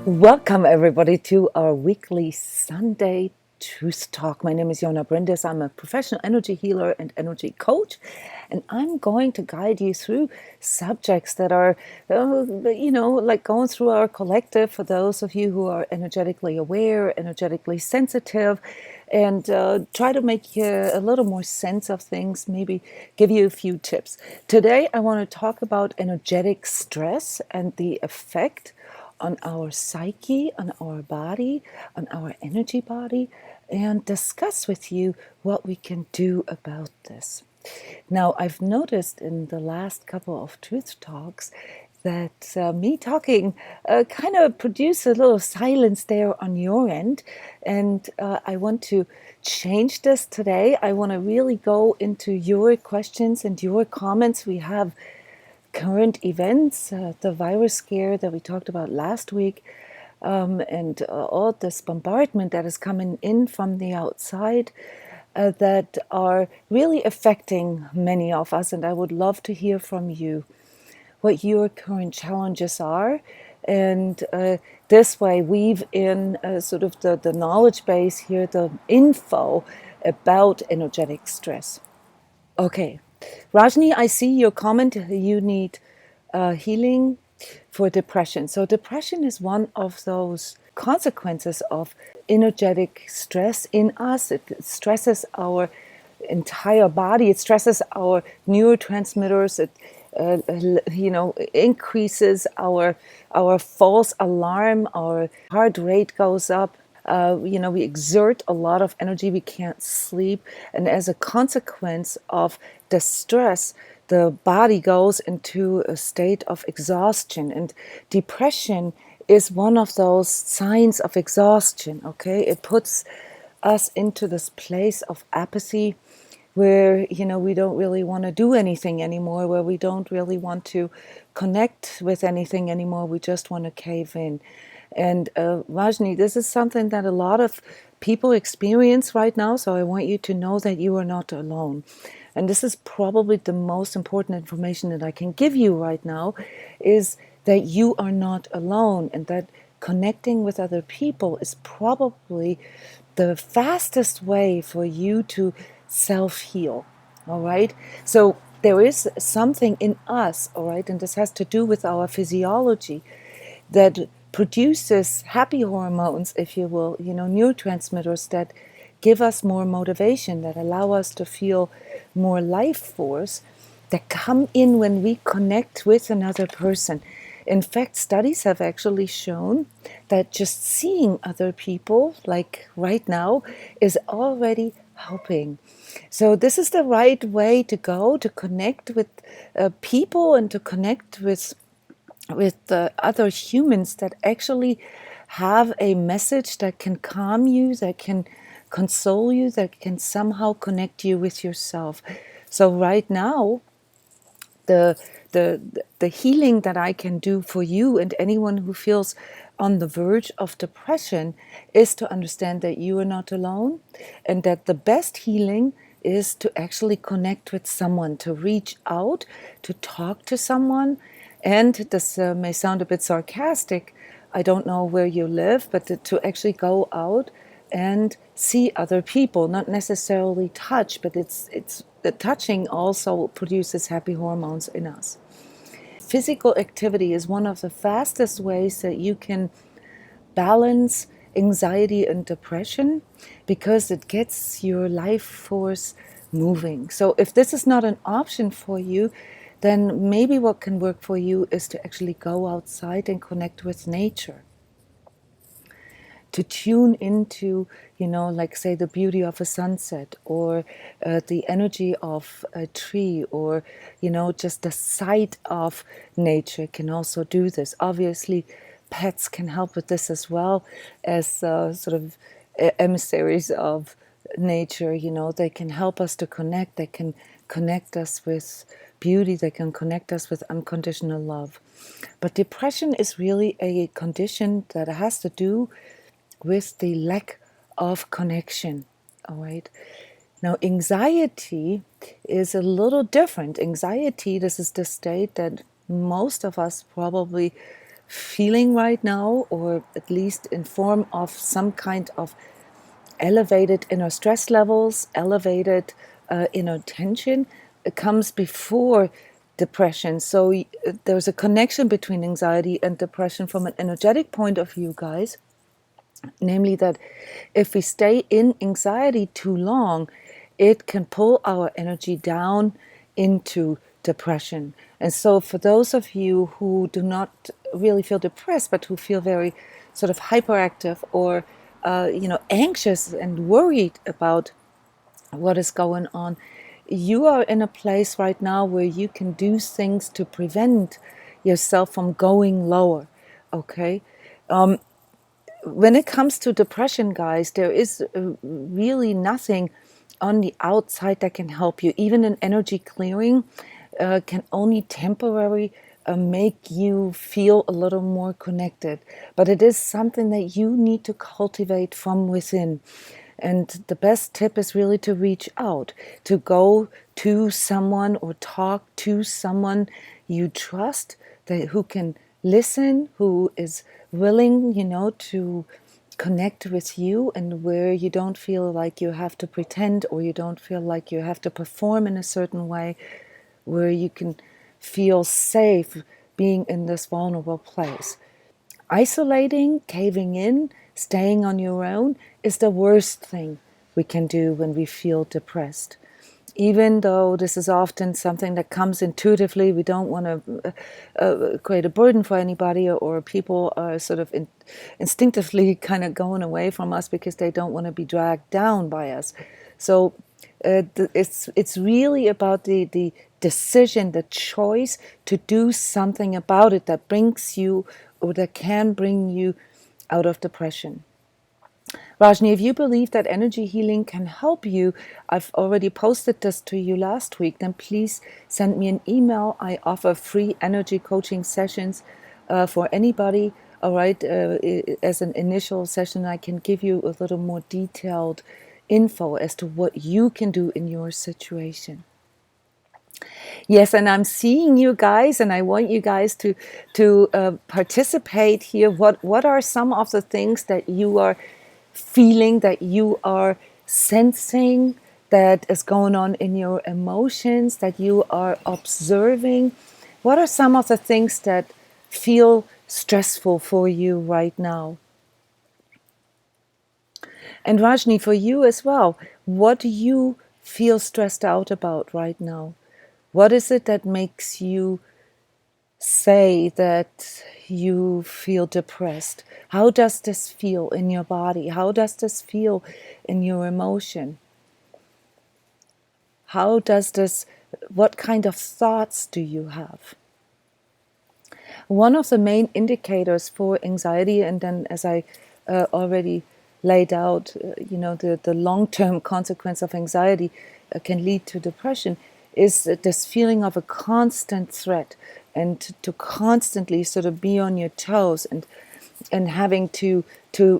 Welcome, everybody, to our weekly Sunday Truth Talk. My name is Jona Bryndis. I'm a professional energy healer and energy coach, and I'm going to guide you through subjects that are, like going through our collective for those of you who are energetically aware, energetically sensitive, and try to make a little more sense of things, maybe give you a few tips. Today, I want to talk about energetic stress and the effect on our psyche, on our body, on our energy body, and discuss with you what we can do about this. Now, I've noticed in the last couple of truth talks that me talking kind of produced a little silence there on your end, and I want to change this today. I want to really go into your questions and your comments. We have current events, the virus scare that we talked about last week, and all this bombardment that is coming in from the outside that are really affecting many of us. And I would love to hear from you what your current challenges are. And this way, weave in sort of the knowledge base here, the info about energetic stress. Okay, Rajni, I see your comment. You need healing for depression. So depression is one of those consequences of energetic stress in us. It stresses our entire body. It stresses our neurotransmitters. It increases our false alarm. Our heart rate goes up. We exert a lot of energy, we can't sleep, and as a consequence of the stress, the body goes into a state of exhaustion, and depression is one of those signs of exhaustion, okay? It puts us into this place of apathy where, we don't really want to do anything anymore, where we don't really want to connect with anything anymore, we just want to cave in. And Rajni, this is something that a lot of people experience right now, so I want you to know that you are not alone. And this is probably the most important information that I can give you right now, is that you are not alone, and that connecting with other people is probably the fastest way for you to self-heal, all right? So there is something in us, all right, and this has to do with our physiology, that produces happy hormones, if you will, neurotransmitters that give us more motivation, that allow us to feel more life force, that come in when we connect with another person. In fact, studies have actually shown that just seeing other people, like right now, is already helping. So this is the right way to go, to connect with people and to connect with other humans that actually have a message that can calm you, that can console you, that can somehow connect you with yourself. So right now, the healing that I can do for you and anyone who feels on the verge of depression is to understand that you are not alone, and that the best healing is to actually connect with someone, to reach out, to talk to someone. And this may sound a bit sarcastic, I don't know where you live, but to actually go out and see other people, not necessarily touch, but it's the touching also produces happy hormones in us. Physical activity is one of the fastest ways that you can balance anxiety and depression, because it gets your life force moving. So if this is not an option for you, then maybe what can work for you is to actually go outside and connect with nature, to tune into, like say the beauty of a sunset, or the energy of a tree, or, just the sight of nature can also do this. Obviously, pets can help with this as well, as sort of emissaries of nature. They can help us to connect. They can connect us with beauty. They can connect us with unconditional love. But depression is really a condition that has to do with the lack of connection, all right? Now, anxiety is a little different. Anxiety, this is the state that most of us probably feeling right now, or at least in form of some kind of elevated inner stress levels, elevated inner tension, comes before depression. So there's a connection between anxiety and depression from an energetic point of view, guys. Namely, that if we stay in anxiety too long, it can pull our energy down into depression. And so, for those of you who do not really feel depressed, but who feel very sort of hyperactive or anxious and worried about what is going on, you are in a place right now where you can do things to prevent yourself from going lower. Okay. When it comes to depression, guys, there is really nothing on the outside that can help you. Even an energy clearing can only temporarily make you feel a little more connected. But it is something that you need to cultivate from within. And the best tip is really to reach out, to go to someone or talk to someone you trust, who can listen, who is willing, to connect with you, and where you don't feel like you have to pretend, or you don't feel like you have to perform in a certain way, where you can feel safe being in this vulnerable place. Isolating, caving in, staying on your own is the worst thing we can do when we feel depressed. Even though this is often something that comes intuitively, we don't want to create a burden for anybody, or people are sort of instinctively kind of going away from us because they don't want to be dragged down by us. So it's really about the decision, the choice to do something about it that brings you, or that can bring you, out of depression. Rajni, if you believe that energy healing can help you, I've already posted this to you last week, then please send me an email. I offer free energy coaching sessions for anybody. All right, as an initial session, I can give you a little more detailed info as to what you can do in your situation. Yes, and I'm seeing you guys, and I want you guys to participate here. What are some of the things that you are feeling, that you are sensing, that is going on in your emotions, that you are observing? What are some of the things that feel stressful for you right now? And Rajni, for you as well, what do you feel stressed out about right now? What is it that makes you say that you feel depressed? How does this feel in your body? How does this feel in your emotion? What kind of thoughts do you have? One of the main indicators for anxiety, and then as I already laid out, the long-term consequence of anxiety can lead to depression, is this feeling of a constant threat, and to constantly sort of be on your toes, and having to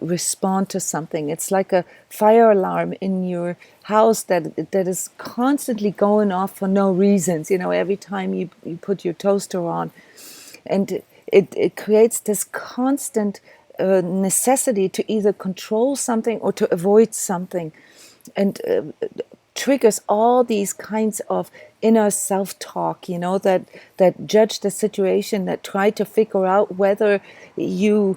respond to something. It's like a fire alarm in your house that is constantly going off for no reasons. Every time you put your toaster on, and it creates this constant necessity to either control something or to avoid something, and triggers all these kinds of inner self-talk, that judge the situation, that try to figure out whether you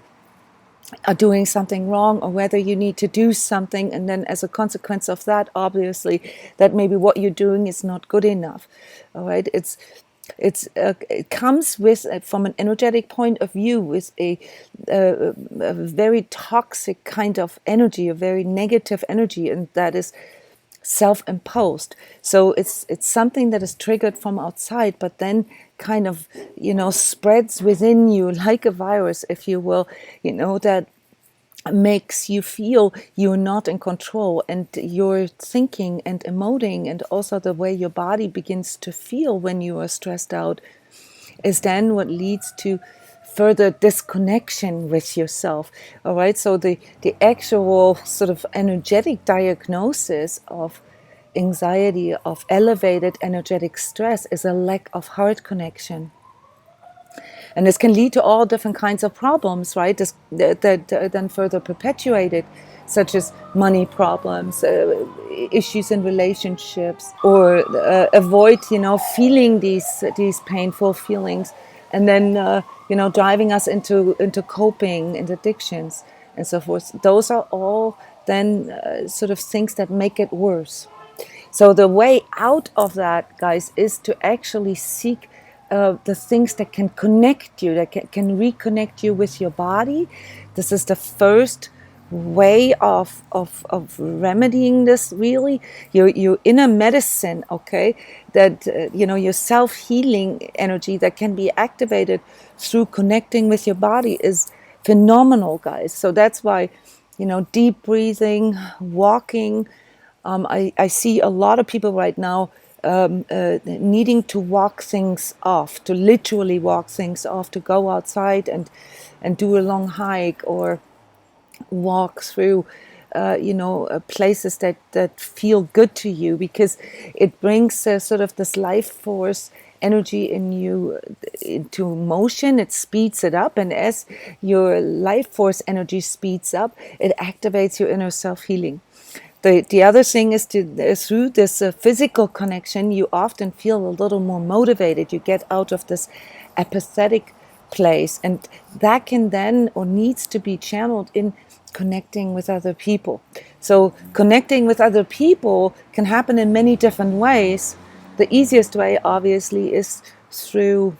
are doing something wrong, or whether you need to do something, and then as a consequence of that, obviously, that maybe what you're doing is not good enough. All right, it comes with, from an energetic point of view, with a very toxic kind of energy, a very negative energy, and that is self-imposed. So it's something that is triggered from outside, but then kind of spreads within you like a virus, if you will, that makes you feel you're not in control, and your thinking and emoting, and also the way your body begins to feel when you are stressed out, is then what leads to further disconnection with yourself. All right, so the actual sort of energetic diagnosis of anxiety, of elevated energetic stress, is a lack of heart connection. And this can lead to all different kinds of problems, right? That then further perpetuated, such as money problems, issues in relationships, or avoid, feeling these painful feelings, and then driving us into coping and addictions and so forth. Those are all then sort of things that make it worse. So the way out of that, guys, is to actually seek the things that can connect you, that can reconnect you with your body. This is the first way of remedying this, really. Your inner medicine, okay, that your self-healing energy that can be activated through connecting with your body is phenomenal, guys. So that's why deep breathing, walking. I see a lot of people right now needing to walk things off, to literally walk things off, to go outside and do a long hike, or walk through places that feel good to you, because it brings sort of this life force energy in you into motion. It speeds it up, and as your life force energy speeds up, it activates your inner self-healing. The other thing is through this physical connection, you often feel a little more motivated. You get out of this apathetic place, and that can then, or needs to be channeled in connecting with other people. So connecting with other people can happen in many different ways. The easiest way, obviously, is through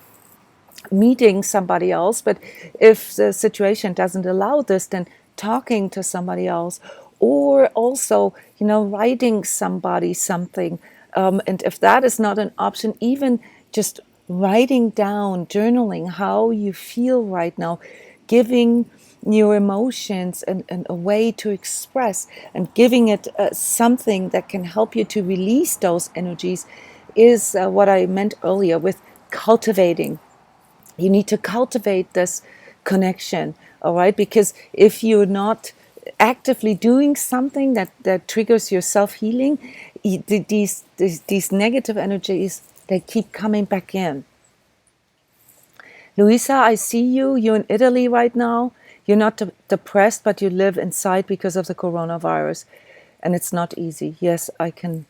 meeting somebody else, but if the situation doesn't allow this, then talking to somebody else, or also writing somebody something, and if that is not an option, even just writing down, journaling how you feel right now, giving your emotions and a way to express, and giving it something that can help you to release those energies, is what I meant earlier with cultivating. You need to cultivate this connection, all right? Because if you're not actively doing something that triggers your self-healing, these negative energies, they keep coming back in. Luisa, I see you. You're in Italy right now. You're not depressed, but you live inside because of the coronavirus. And it's not easy. Yes, I can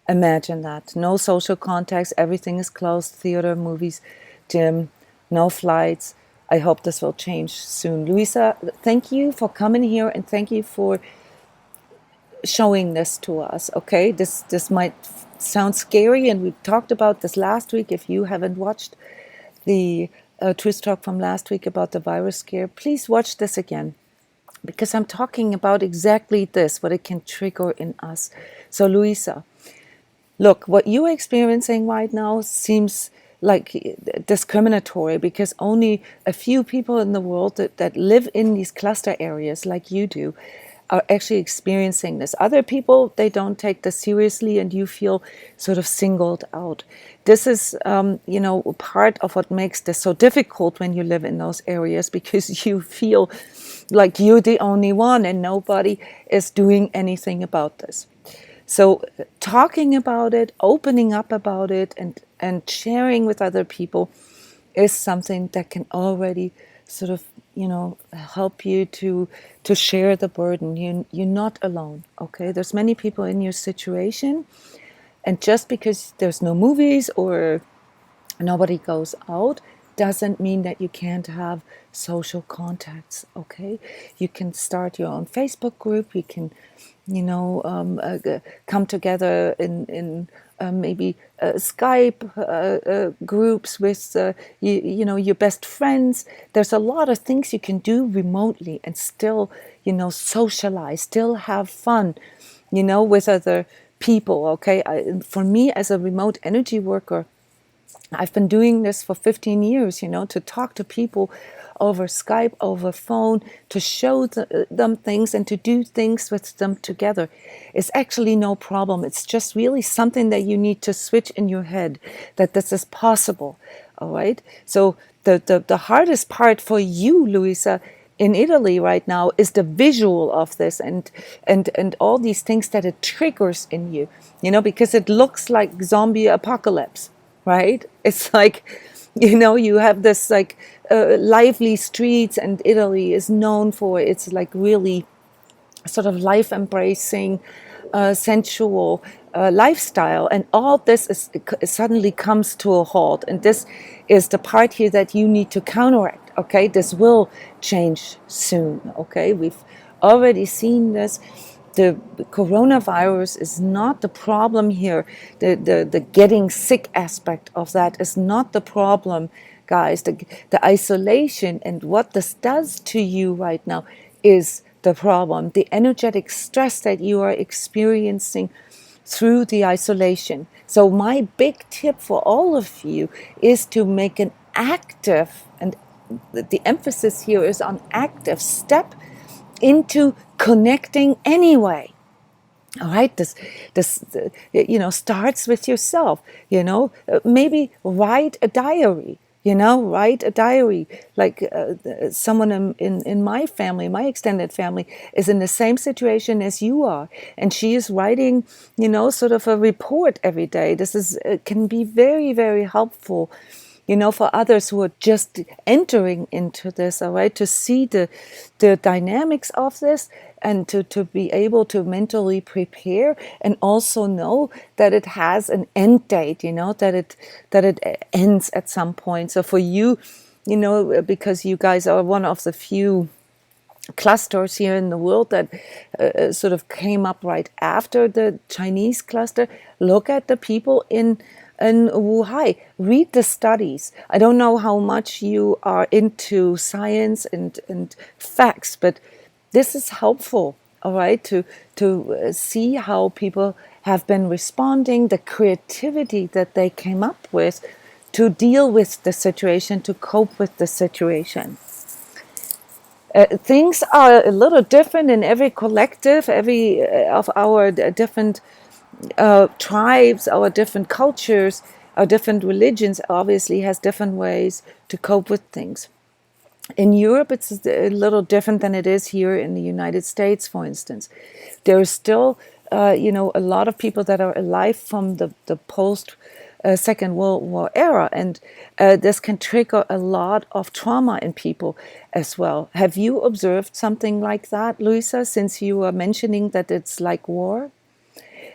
imagine that. No social contacts. Everything is closed. Theater, movies, gym, no flights. I hope this will change soon. Luisa, thank you for coming here, and thank you for showing this to us, okay? This might sound scary, and we talked about this last week. If you haven't watched the Truth Talk from last week about the virus scare, please watch this again, because I'm talking about exactly this, what it can trigger in us. So Luisa, look, what you're experiencing right now seems like discriminatory, because only a few people in the world that live in these cluster areas like you do are actually experiencing this. Other people, they don't take this seriously, and you feel sort of singled out. This is, part of what makes this so difficult when you live in those areas, because you feel like you're the only one and nobody is doing anything about this. So talking about it, opening up about it, and sharing with other people is something that can already sort of, help you to share the burden. You're not alone, okay? There's many people in your situation, and just because there's no movies or nobody goes out doesn't mean that you can't have social contacts, okay? You can start your own Facebook group. You can, come together in maybe Skype groups with, your best friends. There's a lot of things you can do remotely and still, socialize, still have fun, with other people, okay? For me, as a remote energy worker, I've been doing this for 15 years, to talk to people over Skype, over phone, to show them things and to do things with them together. It's actually no problem. It's just really something that you need to switch in your head, that this is possible, all right? So the hardest part for you, Luisa, in Italy right now is the visual of this and all these things that it triggers in you, because it looks like zombie apocalypse, right? It's like You have this like lively streets, and Italy is known for its like really sort of life embracing, sensual lifestyle, and all this is suddenly comes to a halt. And this is the part here that you need to counteract. Okay, this will change soon. Okay, we've already seen this. The coronavirus is not the problem here. The getting sick aspect of that is not the problem, guys. The isolation and what this does to you right now is the problem. The energetic stress that you are experiencing through the isolation. So my big tip for all of you is to make an active, and the emphasis here is on active, step into connecting anyway. All right, this starts with yourself. Maybe write a diary. Write a diary. Like someone in my family, my extended family, is in the same situation as you are, and she is writing, sort of a report every day. This is can be very, very helpful, for others who are just entering into this, all right, to see the dynamics of this, and to be able to mentally prepare, and also know that it has an end date, that it ends at some point. So for you, because you guys are one of the few clusters here in the world that sort of came up right after the Chinese cluster, look at the people in Wuhan. Read the studies. I don't know how much you are into science and facts, but this is helpful, all right, to see how people have been responding, the creativity that they came up with to deal with the situation, to cope with the situation. Things are a little different in every collective, every of our different tribes, our different cultures, our different religions obviously has different ways to cope with things. In Europe, it's a little different than it is here in the United States, for instance. There is still, a lot of people that are alive from the post Second World War era, and this can trigger a lot of trauma in people as well. Have you observed something like that, Luisa, since you were mentioning that it's like war?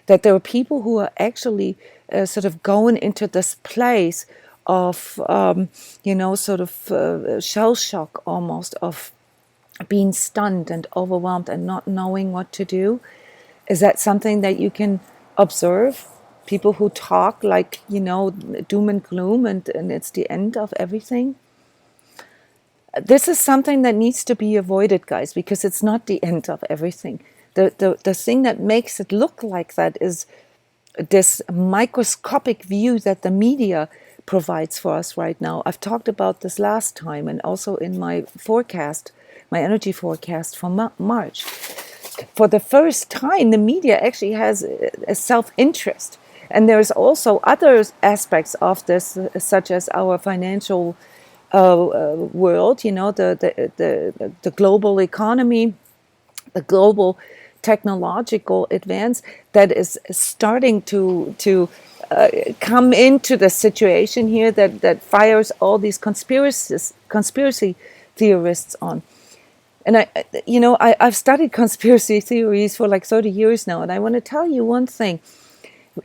That there are people who are actually sort of going into this place of, sort of shell shock almost, of being stunned and overwhelmed and not knowing what to do. Is that something that you can observe? People who talk like, doom and gloom, and it's the end of everything. This is something that needs to be avoided, guys, because it's not the end of everything. The thing that makes it look like that is this microscopic view that the media provides for us right now. I've talked about this last time, and also in my forecast, my energy forecast for March. For the first time, the media actually has a self-interest. And there's also other aspects of this, such as our financial world, the global economy, the global technological advance that is starting to come into the situation here that fires all these conspiracy theorists on. And I've studied conspiracy theories for like 30 years now, and I want to tell you one thing.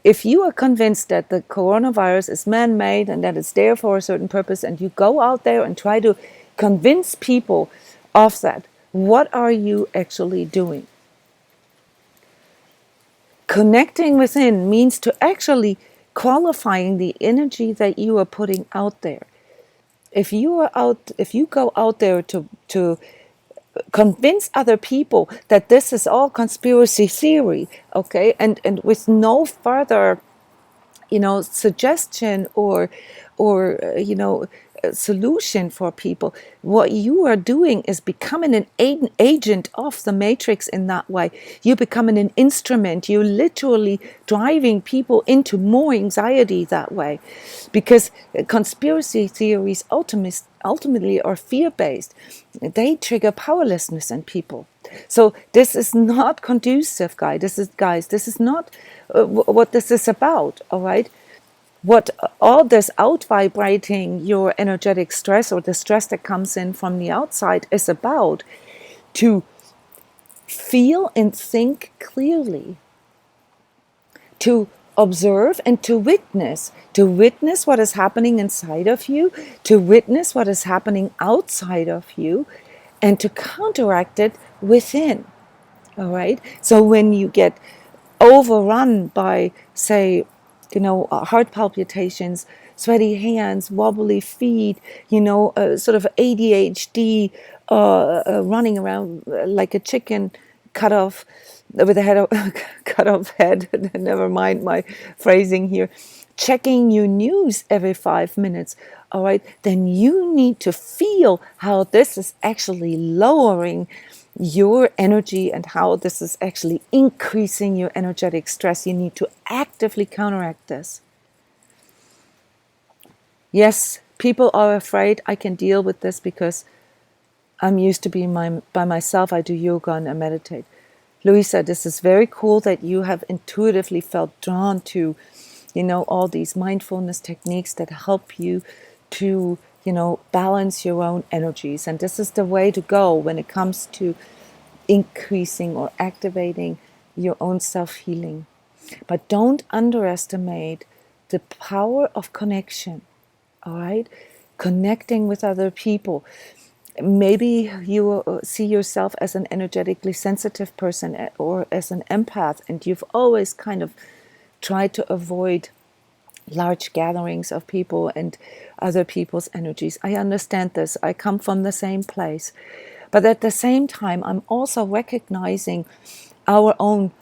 If you are convinced that the coronavirus is man-made and that it's there for a certain purpose, and you go out there and try to convince people of that, what are you actually doing? Connecting within means to actually qualifying the energy that you are putting out there. If you go out there to convince other people that this is all conspiracy theory, okay, and with no further, suggestion or solution for people, what you are doing is becoming an agent of the matrix in that way. You're becoming an instrument. You're literally driving people into more anxiety that way, because conspiracy theories ultimately are fear-based. They trigger powerlessness in people. So this is not conducive, guys. This is not what this is about, all right? what all this out vibrating your energetic stress or the stress that comes in from the outside is about, to feel and think clearly, to observe and to witness what is happening inside of you, to witness what is happening outside of you, and to counteract it within. All right. So when you get overrun by, say, heart palpitations, sweaty hands, wobbly feet, sort of ADHD, running around like a chicken cut off with a cut off head. Never mind my phrasing here. Checking your news every 5 minutes. All right, then you need to feel how this is actually lowering your energy and how this is actually increasing your energetic stress. You need to actively counteract this. Yes, people are afraid. I can deal with this because I'm used to being by myself. I do yoga and I meditate. Louisa, this is very cool that you have intuitively felt drawn to, all these mindfulness techniques that help you to, balance your own energies. And this is the way to go when it comes to increasing or activating your own self-healing. But don't underestimate the power of connection, all right? Connecting with other people. Maybe you see yourself as an energetically sensitive person or as an empath, and you've always kind of tried to avoid large gatherings of people and other people's energies. I understand this. I come from the same place. But at the same time, I'm also recognizing our own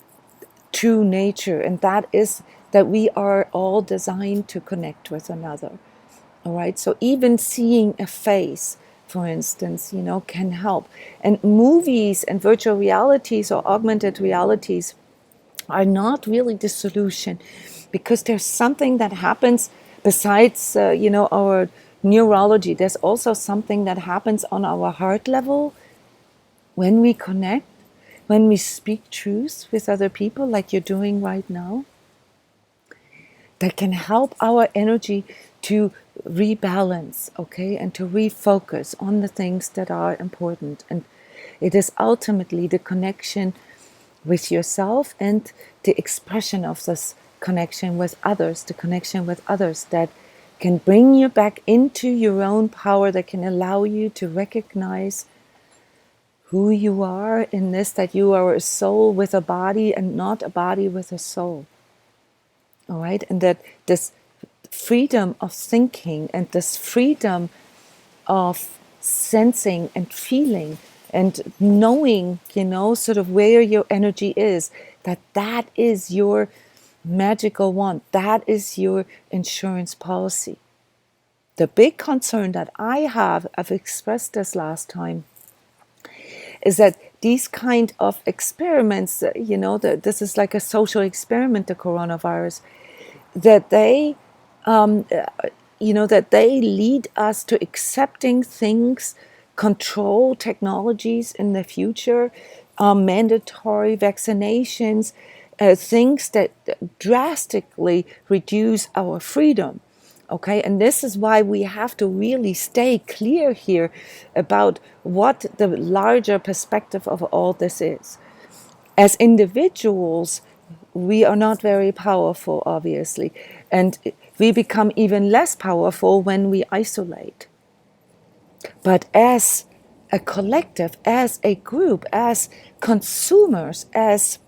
true nature, and that is that we are all designed to connect with another. All right. So even seeing a face, for instance, can help. And movies and virtual realities or augmented realities are not really the solution, because there's something that happens besides, our neurology. There's also something that happens on our heart level when we connect, when we speak truth with other people, like you're doing right now, that can help our energy to rebalance, okay, and to refocus on the things that are important. And it is ultimately the connection with yourself and the expression of this connection with others, that can bring you back into your own power, that can allow you to recognize who you are in this, that you are a soul with a body and not a body with a soul. All right, and that this freedom of thinking and this freedom of sensing and feeling and knowing, sort of where your energy is, that is your magical wand, that is your insurance policy. The big concern that I have, I've expressed this last time, is that these kind of experiments, this is like a social experiment, the coronavirus, that they that they lead us to accepting things, control technologies in the future, mandatory vaccinations, things that drastically reduce our freedom. Okay, and this is why we have to really stay clear here about what the larger perspective of all this is. As individuals, we are not very powerful, obviously, and we become even less powerful when we isolate. But as a collective, as a group, as consumers, as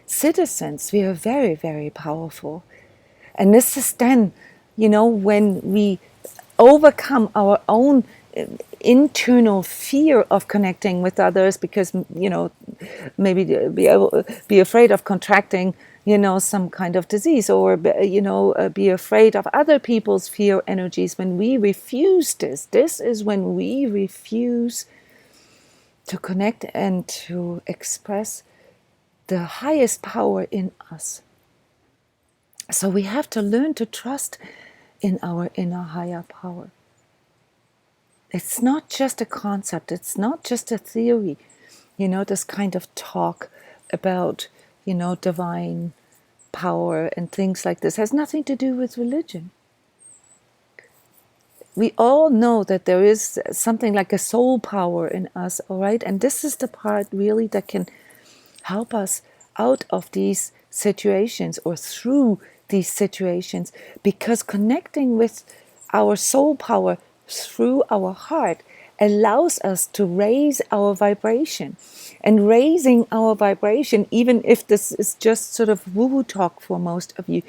citizens, we are very, very powerful. And this is then, when we overcome our own internal fear of connecting with others, because maybe be afraid of contracting some kind of disease, or be afraid of other people's fear energies. When we refuse this is when we refuse to connect and to express the highest power in us. So we have to learn to trust in our inner higher power. It's not just a concept, it's not just a theory, this kind of talk about, divine power and things like this has nothing to do with religion. We all know that there is something like a soul power in us, all right? And this is the part really that can help us out of these situations or through these situations, because connecting with our soul power through our heart allows us to raise our vibration. And raising our vibration, even if this is just sort of woo-woo talk for most of you,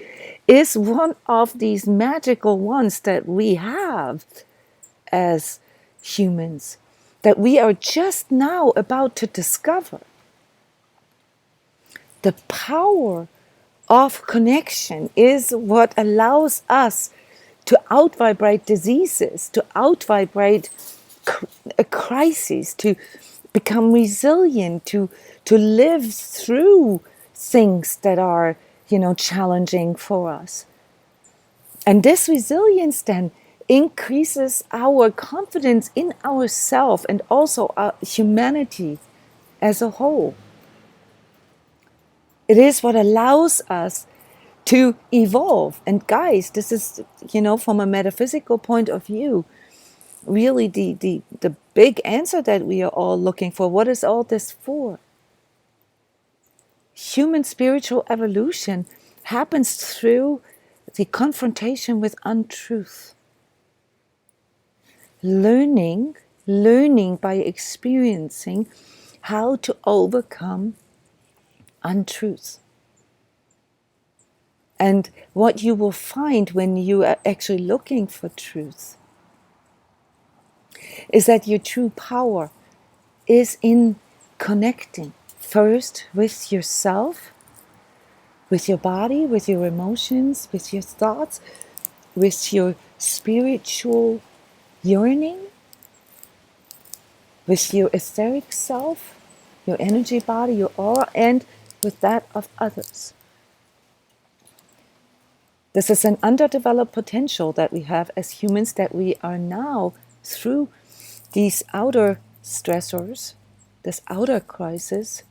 is one of these magical ones that we have as humans, that we are just now about to discover. The power of connection is what allows us to out-vibrate diseases, to out-vibrate crises, to become resilient, to live through things that are, challenging for us. And this resilience then increases our confidence in ourselves and also our humanity as a whole. It is what allows us to evolve. And guys, this is, from a metaphysical point of view, really the big answer that we are all looking for. What is all this for? Human spiritual evolution happens through the confrontation with untruth. Learning by experiencing how to overcome untruth. And what you will find when you are actually looking for truth is that your true power is in connecting first with yourself, with your body, with your emotions, with your thoughts, with your spiritual yearning, with your etheric self, your energy body, your aura, and with that of others. This is an underdeveloped potential that we have as humans, that we are now, through these outer stressors, this outer crisis,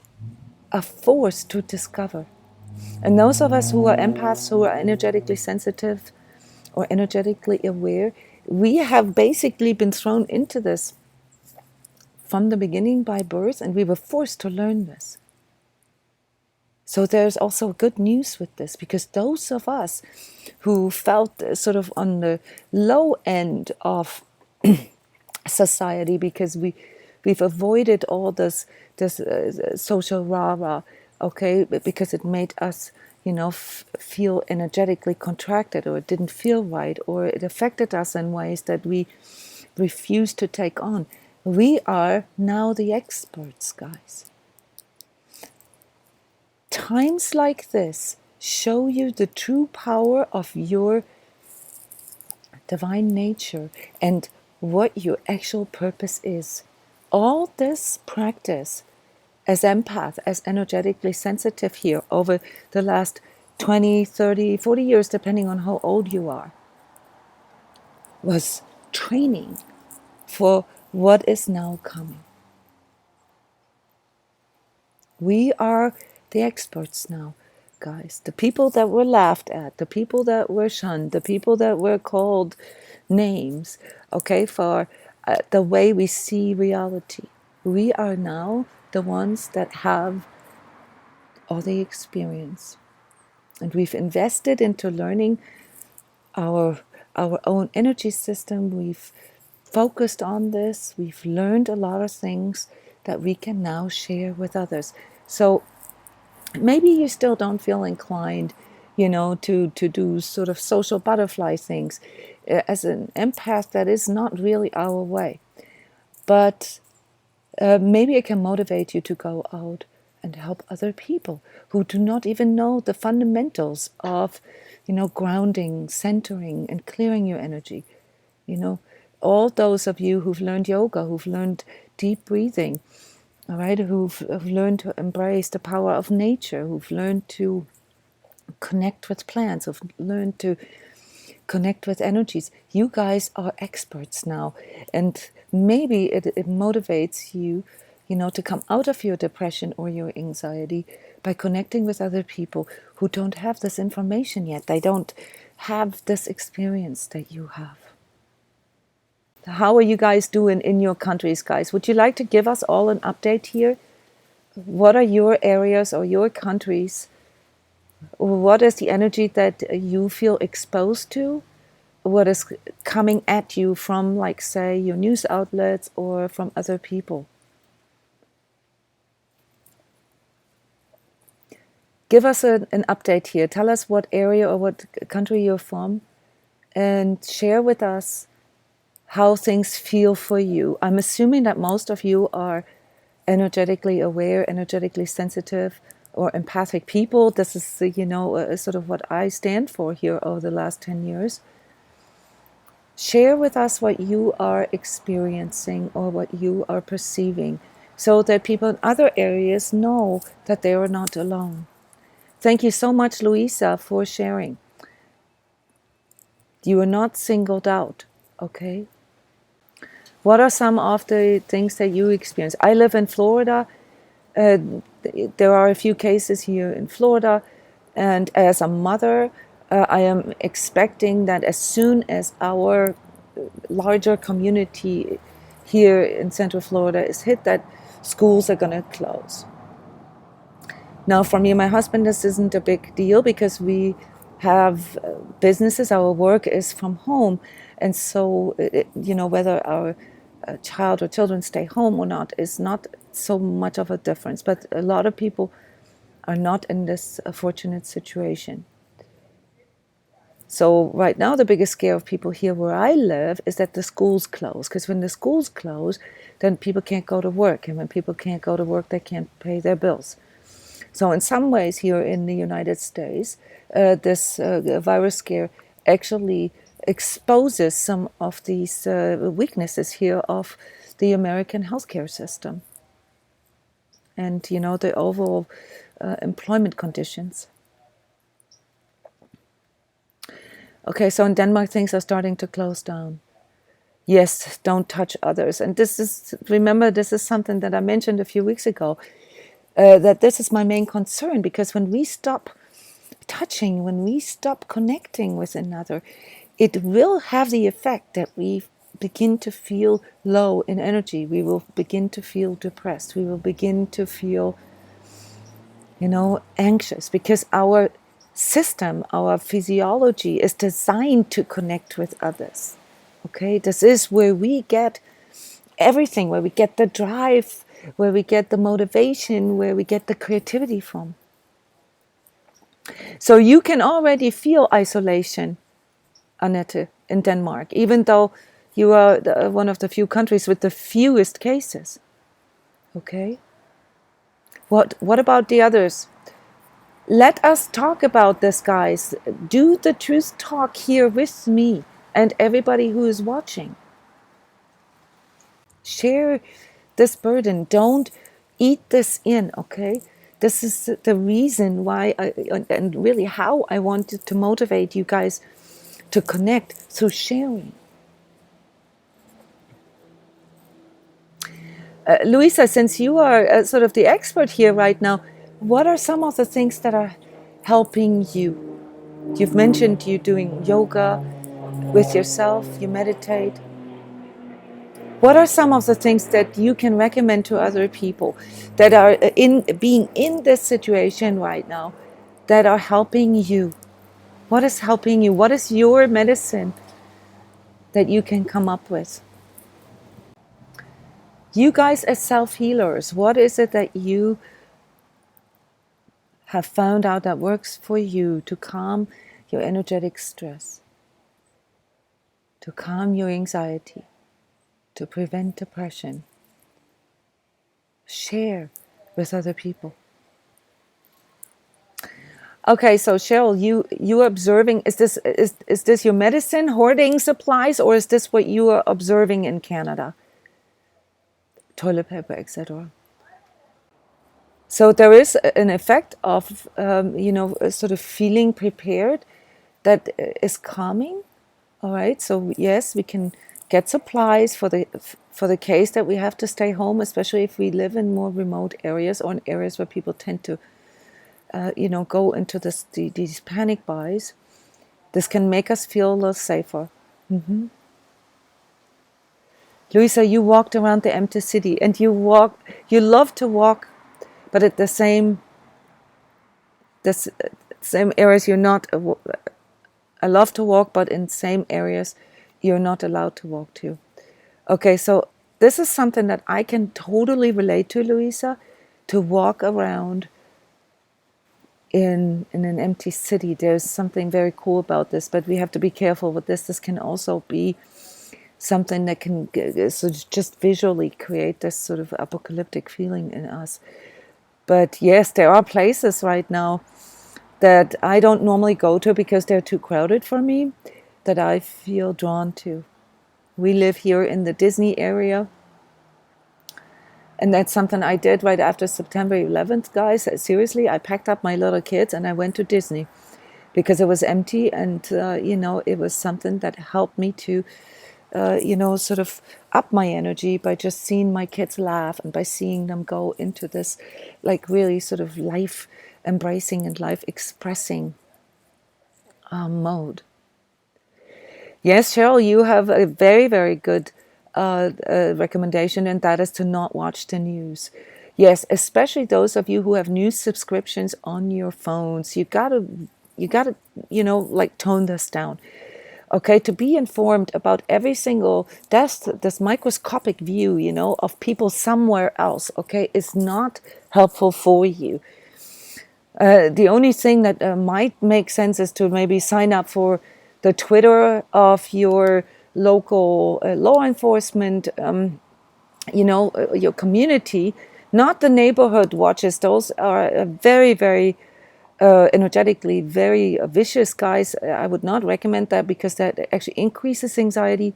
are forced to discover. And those of us who are empaths, who are energetically sensitive or energetically aware, we have basically been thrown into this from the beginning by birth, and we were forced to learn this. So there's also good news with this, because those of us who felt sort of on the low end of society, because we've avoided all this social rah-rah, okay, because it made us, feel energetically contracted, or it didn't feel right, or it affected us in ways that we refused to take on. We are now the experts, guys. Times like this show you the true power of your divine nature and what your actual purpose is. All this practice as empath, as energetically sensitive here over the last 20, 30, 40 years, depending on how old you are, was training for what is now coming. We are the experts now, guys. The people that were laughed at, the people that were shunned, the people that were called names, okay, for the way we see reality. We are now the ones that have all the experience. And we've invested into learning our own energy system. We've focused on this. We've learned a lot of things that we can now share with others. So maybe you still don't feel inclined, to do sort of social butterfly things. As an empath, that is not really our way. But maybe it can motivate you to go out and help other people who do not even know the fundamentals of, grounding, centering, and clearing your energy. All those of you who've learned yoga, who've learned deep breathing, all right, who've learned to embrace the power of nature, who've learned to connect with plants, who've learned to connect with energies. You guys are experts now, and maybe it motivates you, to come out of your depression or your anxiety by connecting with other people who don't have this information yet. They don't have this experience that you have. How are you guys doing in your countries, guys? Would you like to give us all an update here? What are your areas or your countries? What is the energy that you feel exposed to? What is coming at you from, like, say, your news outlets or from other people? Give us an update here. Tell us what area or what country you're from, and share with us how things feel for you. I'm assuming that most of you are energetically aware, energetically sensitive, or empathic people. This is, sort of what I stand for here over the last 10 years. Share with us what you are experiencing or what you are perceiving, so that people in other areas know that they are not alone. Thank you so much, Louisa, for sharing. You are not singled out, okay? What are some of the things that you experience? I live in Florida. There are a few cases here in Florida. And as a mother, I am expecting that as soon as our larger community here in Central Florida is hit, that schools are going to close. Now, for me and my husband, this isn't a big deal because we have businesses. Our work is from home. And so, whether our child or children stay home or not is not so much of a difference. But a lot of people are not in this fortunate situation. So right now, the biggest scare of people here where I live is that the schools close. Because when the schools close, then people can't go to work. And when people can't go to work, they can't pay their bills. So in some ways here in the United States, this virus scare actually exposes some of these weaknesses here of the American healthcare system and, the overall employment conditions. Okay, so in Denmark, things are starting to close down. Yes, don't touch others. And remember, this is something that I mentioned a few weeks ago, that this is my main concern, because when we stop touching, when we stop connecting with another, it will have the effect that we begin to feel low in energy. We will begin to feel depressed. We will begin to feel, anxious, because our system, our physiology is designed to connect with others. Okay, this is where we get everything, where we get the drive, where we get the motivation, where we get the creativity from. So you can already feel isolation, Annette, in Denmark, even though you are one of the few countries with the fewest cases. Okay? What about the others? Let us talk about this, guys. Do the truth talk here with me and everybody who is watching. Share this burden. Don't eat this in, okay? This is the reason why and really how I wanted to motivate you guys to connect through sharing. Louisa, since you are sort of the expert here right now, what are some of the things that are helping you? You've mentioned you doing yoga with yourself, you meditate. What are some of the things that you can recommend to other people that are being in this situation right now that are helping you? What is helping you? What is your medicine that you can come up with? You guys as self-healers, what is it that you have found out that works for you to calm your energetic stress, to calm your anxiety, to prevent depression? Share with other people. Okay, so Cheryl, you are observing, is this your medicine, hoarding supplies, or is this what you are observing in Canada? Toilet paper, etc. So there is an effect of, sort of feeling prepared that is calming. All right. So yes, we can get supplies for for the case that we have to stay home, especially if we live in more remote areas or in areas where people tend to, go into these panic buys. This can make us feel a little safer. Louisa, you walked around the empty city, and you love to walk, but at the same areas you're not. I love to walk, but in same areas you're not allowed to walk to. Okay, so this is something that I can totally relate to, Louisa, to walk around in an empty city. There's something very cool about this, but we have to be careful with this. This can also be something that can just visually create this sort of apocalyptic feeling in us. But yes, there are places right now that I don't normally go to because they're too crowded for me, that I feel drawn to. We live here in the Disney area, and that's something I did right after September 11th, guys. Seriously, I packed up my little kids and I went to Disney because it was empty, and it was something that helped me to sort of up my energy by just seeing my kids laugh and by seeing them go into this like really sort of life embracing and life expressing mode. Yes, Cheryl, you have a very, very good recommendation, and that is to not watch the news. Yes, especially those of you who have news subscriptions on your phones. You gotta, tone this down. Okay, to be informed about every single this microscopic view, of people somewhere else, okay, is not helpful for you. The only thing that might make sense is to maybe sign up for the Twitter of your local law enforcement, your community, not the neighborhood watches. Those are very, very energetically very vicious guys. I would not recommend that because that actually increases anxiety.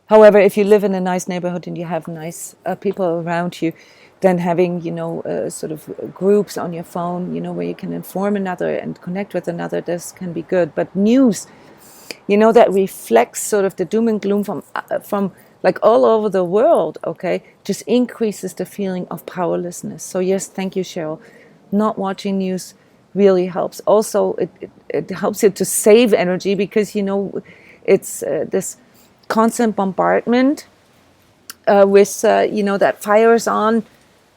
However, if you live in a nice neighborhood and you have nice people around you, then having, sort of groups on your phone, where you can inform another and connect with another, this can be good. But news, that reflects sort of the doom and gloom from like all over the world, okay, just increases the feeling of powerlessness. So yes, thank you, Cheryl. Not watching news really helps. Also, it helps you to save energy because, it's this constant bombardment with, that fires on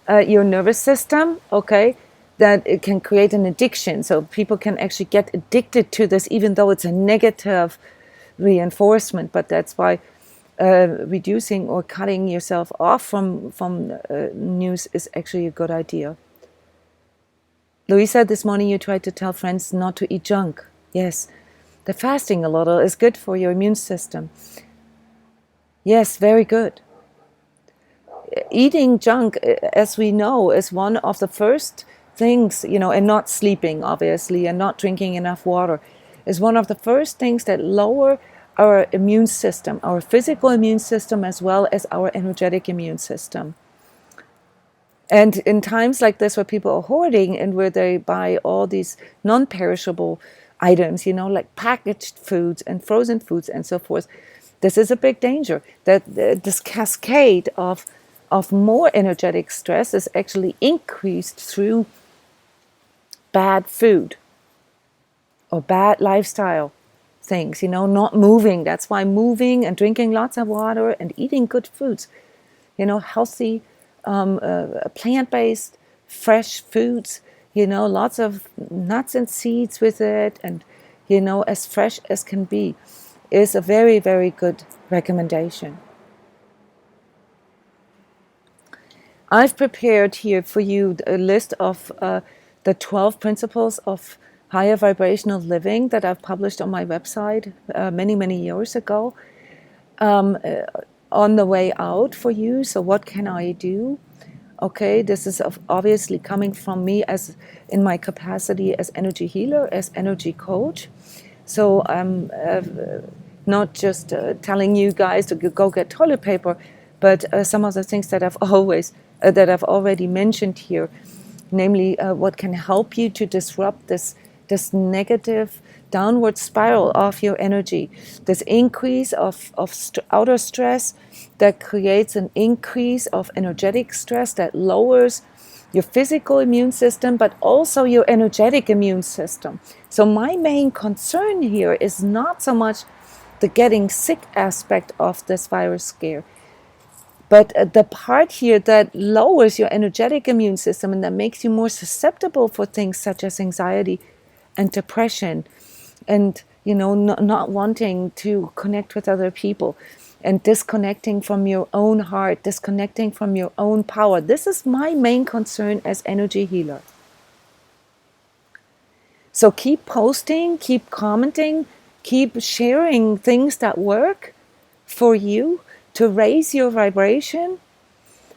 your nervous system, okay, that it can create an addiction. So people can actually get addicted to this, even though it's a negative reinforcement. But that's why reducing or cutting yourself off from news is actually a good idea. Louisa, this morning you tried to tell friends not to eat junk. Yes, the fasting a little is good for your immune system. Yes, very good. Eating junk, as we know, is one of the first things, and not sleeping, obviously, and not drinking enough water, is one of the first things that lower our immune system, our physical immune system, as well as our energetic immune system. And in times like this where people are hoarding and where they buy all these non-perishable items, like packaged foods and frozen foods and so forth, this is a big danger. That this cascade of more energetic stress is actually increased through bad food or bad lifestyle things, not moving. That's why moving and drinking lots of water and eating good foods, healthy, plant-based, fresh foods, lots of nuts and seeds with it, and, as fresh as can be, is a very, very good recommendation. I've prepared here for you a list of the 12 principles of higher vibrational living that I've published on my website many, many years ago. On the way out for you. So what can I do? Okay, this is obviously coming from me as in my capacity as energy healer, as energy coach. So I'm not just telling you guys to go get toilet paper, but some of the things that I've already mentioned here, namely what can help you to disrupt this this negative downward spiral of your energy, this increase of outer stress that creates an increase of energetic stress that lowers your physical immune system, but also your energetic immune system. So my main concern here is not so much the getting sick aspect of this virus scare, but the part here that lowers your energetic immune system and that makes you more susceptible for things such as anxiety and depression and, not wanting to connect with other people and disconnecting from your own heart, disconnecting from your own power. This is my main concern as energy healer. So keep posting, keep commenting, keep sharing things that work for you to raise your vibration.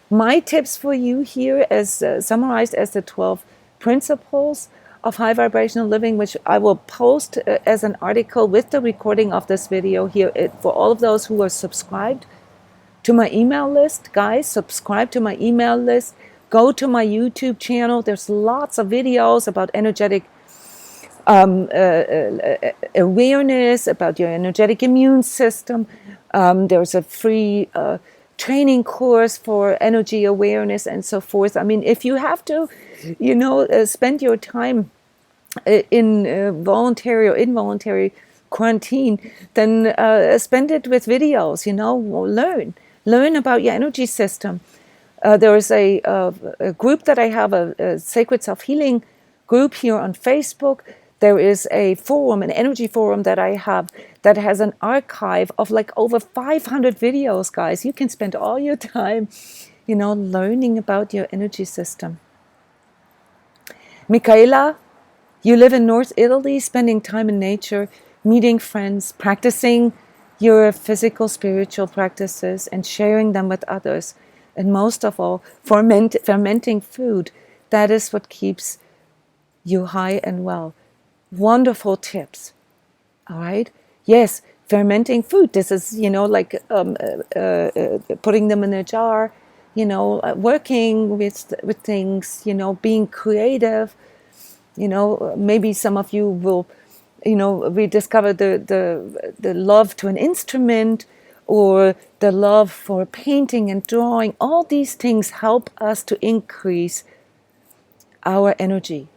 My tips for you here is summarized as the 12 principles of high vibrational living, which I will post as an article with the recording of this video here for all of those who are subscribed to my email list. Guys, subscribe to my email list. Go to my YouTube channel. There's lots of videos about energetic awareness, about your energetic immune system. There's a free training course for energy awareness and so forth. I mean, if you have to, spend your time in voluntary or involuntary quarantine, then spend it with videos, learn about your energy system. There is a group that I have, a sacred self-healing group here on Facebook. There is a forum, an energy forum that I have that has an archive of like over 500 videos, guys. You can spend all your time, learning about your energy system. Michaela, you live in North Italy, spending time in nature, meeting friends, practicing your physical, spiritual practices and sharing them with others. And most of all, fermenting food. That is what keeps you high and well. Wonderful tips. All right. Yes, fermenting food. This is, like putting them in a jar, working with things, being creative. Maybe some of you will, rediscover the love to an instrument or the love for painting and drawing. All these things help us to increase our energy.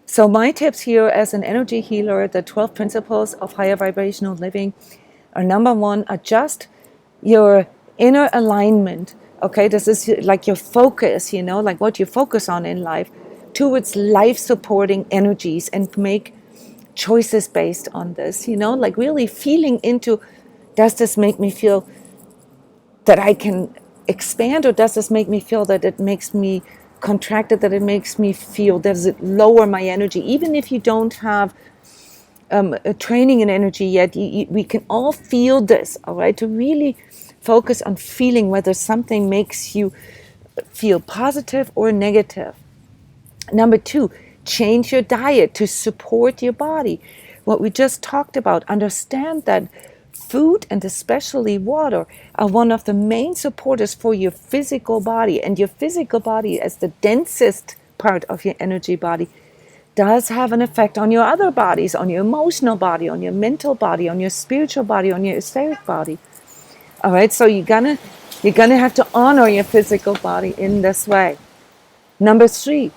So my tips here as an energy healer, the 12 principles of higher vibrational living are: number 1, adjust your inner alignment. Okay, this is like your focus, like what you focus on in life, towards life-supporting energies, and make choices based on this, like really feeling into, does this make me feel that I can expand, or does this make me feel that it makes me contracted, that it makes me feel, does it lower my energy? Even if you don't have a training in energy yet, we can all feel this, all right? To really focus on feeling whether something makes you feel positive or negative. Number 2, change your diet to support your body. What we just talked about, understand that food, and especially water, are one of the main supporters for your physical body. And your physical body, as the densest part of your energy body, does have an effect on your other bodies, on your emotional body, on your mental body, on your spiritual body, on your etheric body. All right, so you're gonna have to honor your physical body in this way. Number 3,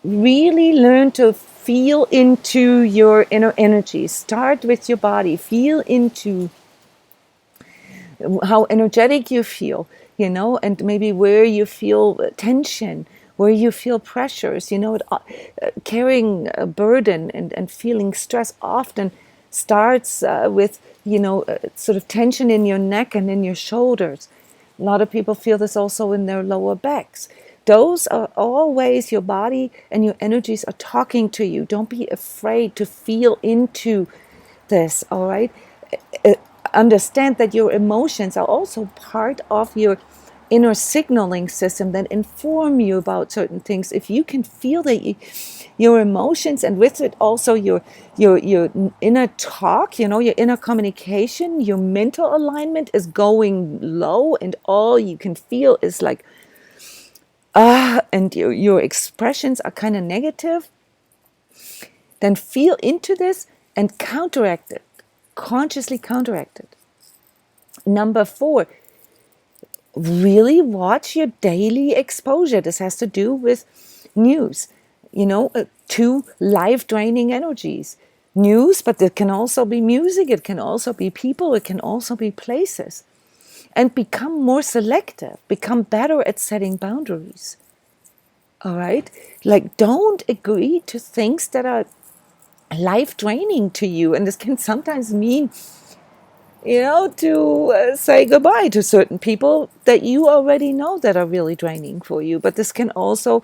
really learn to feel into your inner energy. Start with your body. Feel into how energetic you feel, and maybe where you feel tension, where you feel pressures. Carrying a burden and feeling stress often starts with, sort of tension in your neck and in your shoulders. A lot of people feel this also in their lower backs. Those are all ways your body and your energies are talking to you. Don't be afraid to feel into this, all right? Understand that your emotions are also part of your inner signaling system that inform you about certain things. If you can feel that your emotions, and with it also your inner talk, your inner communication, your mental alignment is going low, and all you can feel is like and your expressions are kind of negative, then feel into this and counteract it, consciously counteract it. Number 4, really watch your daily exposure. This has to do with news, to life draining energies. News, but it can also be music, it can also be people, it can also be places. And become more selective, become better at setting boundaries. All right? Like, don't agree to things that are life draining to you. And this can sometimes mean, to say goodbye to certain people that you already know that are really draining for you. But this can also,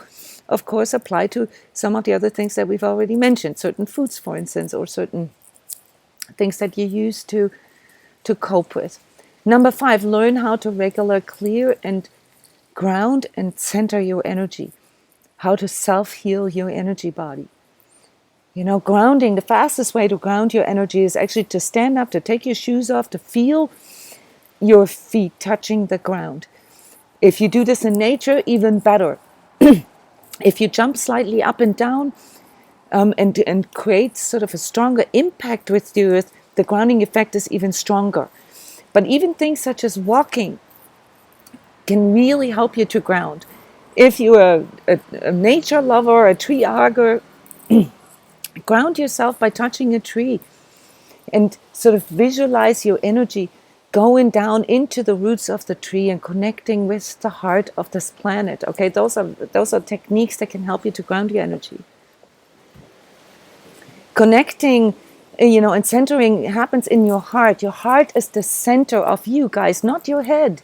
of course, apply to some of the other things that we've already mentioned, certain foods, for instance, or certain things that you use to cope with. Number 5, learn how to regular, clear, and ground and center your energy. How to self-heal your energy body. Grounding, the fastest way to ground your energy is actually to stand up, to take your shoes off, to feel your feet touching the ground. If you do this in nature, even better. If you jump slightly up and down and create sort of a stronger impact with the earth, the grounding effect is even stronger. But even things such as walking can really help you to ground. If you're a nature lover, a tree hugger, ground yourself by touching a tree and sort of visualize your energy going down into the roots of the tree and connecting with the heart of this planet. Okay, those are techniques that can help you to ground your energy. Connecting, and centering happens in your heart. Your heart is the center of you, guys, not your head.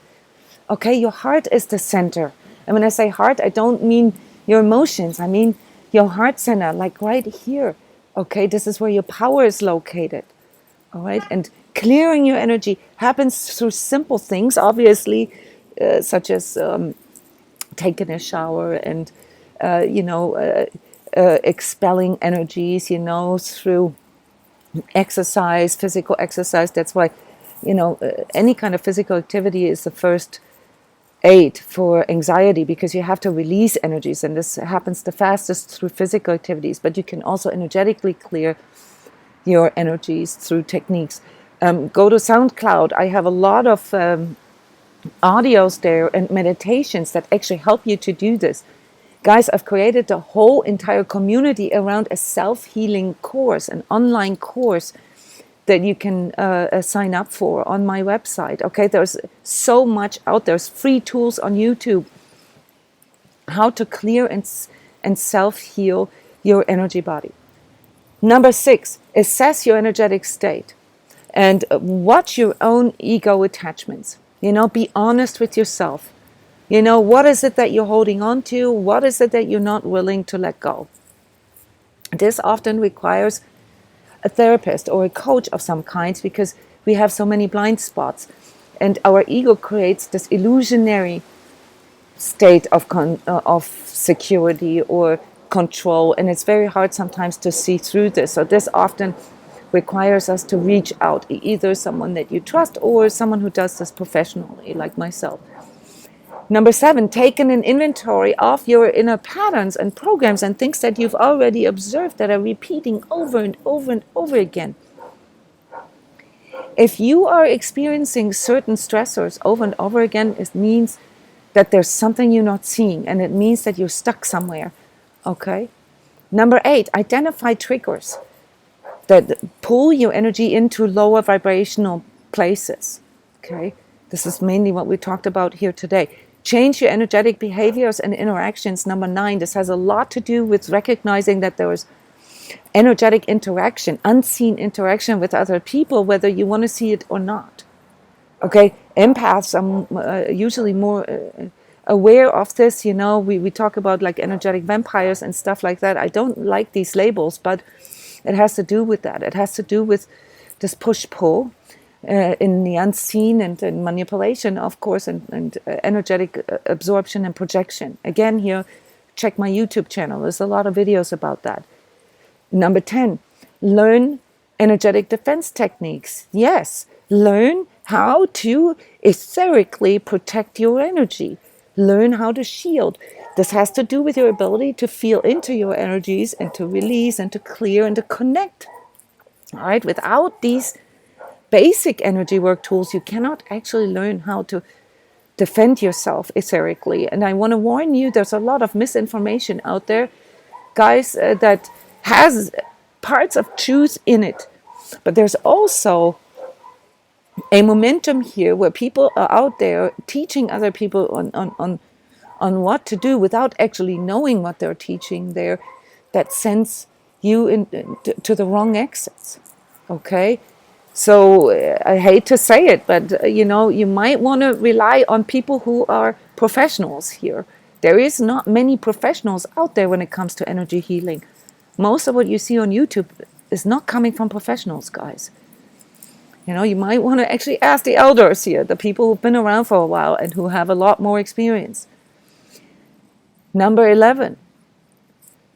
Okay, your heart is the center. And when I say heart, I don't mean your emotions. I mean your heart center, like right here. Okay, this is where your power is located. All right, and clearing your energy happens through simple things, obviously, such as taking a shower and, expelling energies, through exercise, physical exercise. That's why, any kind of physical activity is the first aid for anxiety, because you have to release energies, and this happens the fastest through physical activities. But you can also energetically clear your energies through techniques. Go to SoundCloud. I have a lot of audios there and meditations that actually help you to do this. Guys, I've created a whole entire community around a self-healing course, an online course that you can sign up for on my website. Okay, there's so much out there. There's free tools on YouTube. How to clear and self-heal your energy body. Number 6, assess your energetic state and watch your own ego attachments. Be honest with yourself. What is it that you're holding on to? What is it that you're not willing to let go? This often requires a therapist or a coach of some kind, because we have so many blind spots, and our ego creates this illusionary state of security or control, and it's very hard sometimes to see through this. So this often requires us to reach out, either someone that you trust or someone who does this professionally, like myself. Number 7, take an inventory of your inner patterns and programs and things that you've already observed that are repeating over and over and over again. If you are experiencing certain stressors over and over again, it means that there's something you're not seeing, and it means that you're stuck somewhere. Okay? Number 8, identify triggers that pull your energy into lower vibrational places. Okay? This is mainly what we talked about here today. Change your energetic behaviors and interactions. Number 9, this has a lot to do with recognizing that there is energetic interaction, unseen interaction with other people, whether you want to see it or not. Okay, empaths are usually more aware of this. We talk about like energetic vampires and stuff like that. I don't like these labels, but it has to do with that. It has to do with this push-pull in the unseen, and manipulation, of course, and energetic absorption and projection. Again, here, check my YouTube channel. There's a lot of videos about that. Number 10, learn energetic defense techniques. Yes, learn how to etherically protect your energy. Learn how to shield. This has to do with your ability to feel into your energies and to release and to clear and to connect. All right, without these basic energy work tools, you cannot actually learn how to defend yourself etherically. And I want to warn you, there's a lot of misinformation out there, guys, that has parts of truth in it. But there's also a momentum here where people are out there teaching other people on what to do without actually knowing what they're teaching there, that sends you to the wrong exits. Okay? So I hate to say it, but you might want to rely on people who are professionals here. There is not many professionals out there when it comes to energy healing. Most of what you see on YouTube is not coming from professionals, guys. You might want to actually ask the elders here, the people who've been around for a while and who have a lot more experience. Number 11,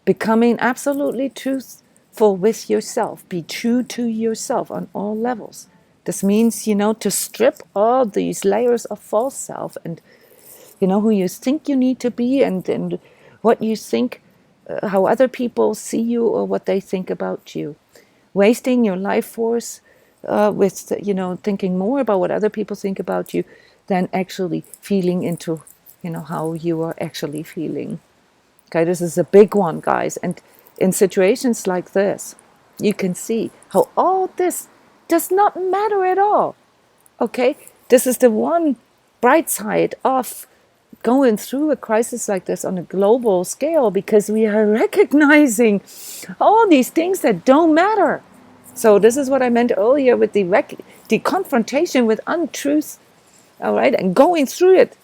becoming absolutely truthful with yourself. Be true to yourself on all levels. This means, to strip all these layers of false self and, who you think you need to be and what you think, how other people see you or what they think about you. Wasting your life force with, thinking more about what other people think about you than actually feeling into, how you are actually feeling. Okay, this is a big one, guys. And in situations like this, you can see how all this does not matter at all. Okay, this is the one bright side of going through a crisis like this on a global scale, because we are recognizing all these things that don't matter. So this is what I meant earlier with the confrontation with untruth, all right, and going through it,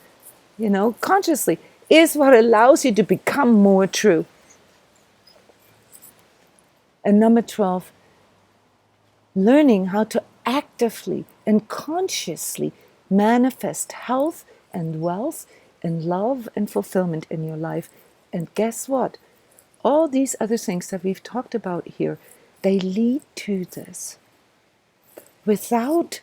consciously, is what allows you to become more true. And number 12, learning how to actively and consciously manifest health and wealth and love and fulfillment in your life. And guess what? All these other things that we've talked about here, they lead to this. Without,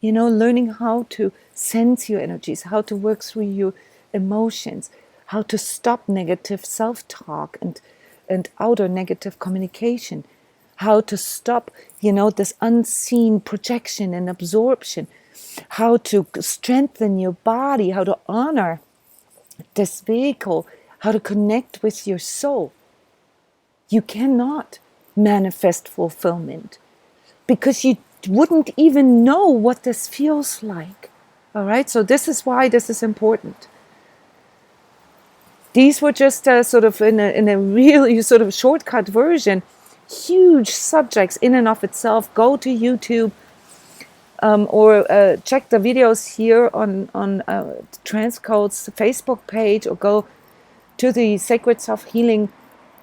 learning how to sense your energies, how to work through your emotions, how to stop negative self-talk and outer negative communication, how to stop, this unseen projection and absorption, how to strengthen your body, how to honor this vehicle, how to connect with your soul. You cannot manifest fulfillment because you wouldn't even know what this feels like. All right, so this is why this is important. These were just sort of in a really sort of shortcut version, huge subjects in and of itself. Go to YouTube or check the videos here on transCODES Facebook page, or go to the Sacred Self-Healing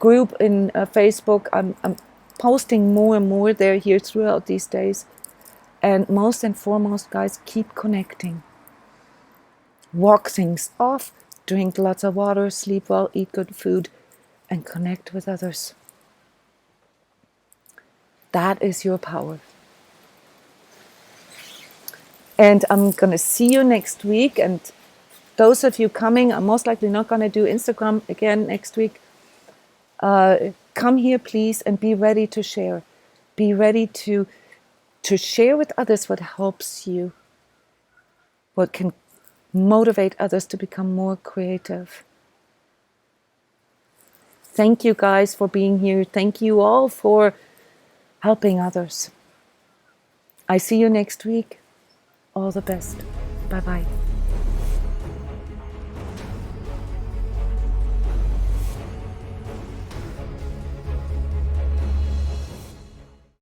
group in Facebook. I'm posting more and more there here throughout these days. And most and foremost, guys, keep connecting. Walk things off. Drink lots of water, sleep well, eat good food, and connect with others. That is your power. And I'm going to see you next week. And those of you coming, I'm most likely not going to do Instagram again next week. Come here, please, and be ready to share. Be ready to share with others what helps you, what can motivate others to become more creative. Thank you guys for being here. Thank you all for helping others. I see you next week. All the best. Bye-bye.